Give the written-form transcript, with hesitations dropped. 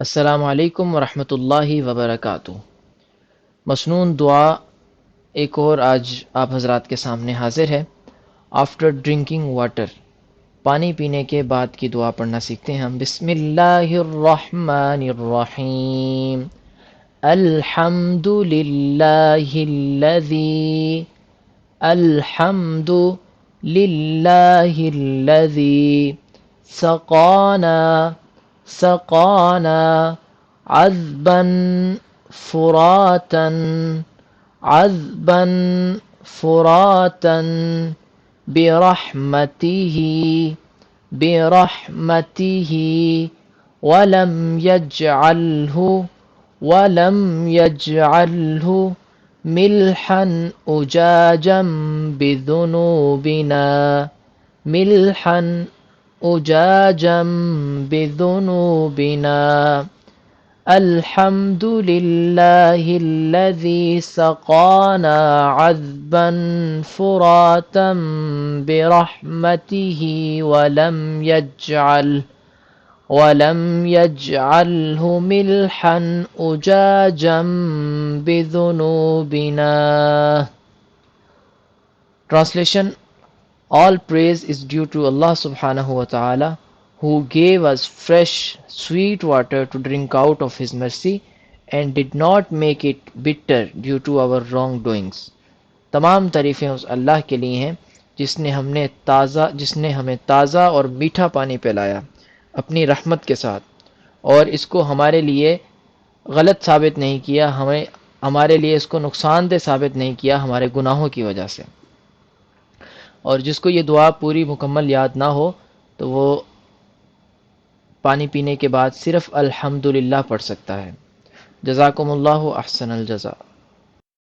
السلام علیکم ورحمۃ اللہ وبرکاتہ۔ مسنون دعا ایک اور آج آپ حضرات کے سامنے حاضر ہے۔ آفٹر ڈرنکنگ واٹر، پانی پینے کے بعد کی دعا پڑھنا سیکھتے ہیں ہم۔ بسم اللہ الرحمن الرحیم۔ الحمد للہ الذی، الحمد للہ الذی سقانا، سقانا عذبا فراتا، عذبا فراتا برحمته، برحمته ولم يجعله، ولم يجعله ملحا أجاجا بذنوبنا، ملحا أجاجا بذنوبنا۔ الحمد لله الذي سقانا عذبا فراتا برحمته ولم يجعله ملحا أجاجا بذنوبنا۔ Translation: All praise is due to Allah subhanahu wa ta'ala, who gave us fresh, sweet water to drink out of His mercy and did not make it bitter due to our wrongdoings. تمام تعریفیں اس اللہ کے لیے ہیں جس نے ہمیں تازہ اور میٹھا پانی پلایا اپنی رحمت کے ساتھ، اور اس کو ہمارے لیے غلط ثابت نہیں کیا، ہمارے لیے اس کو نقصان دہ ثابت نہیں کیا ہمارے گناہوں کی وجہ سے۔ اور جس کو یہ دعا پوری مکمل یاد نہ ہو تو وہ پانی پینے کے بعد صرف الحمدللہ پڑھ سکتا ہے۔ جزاکم اللہ احسن الجزاء۔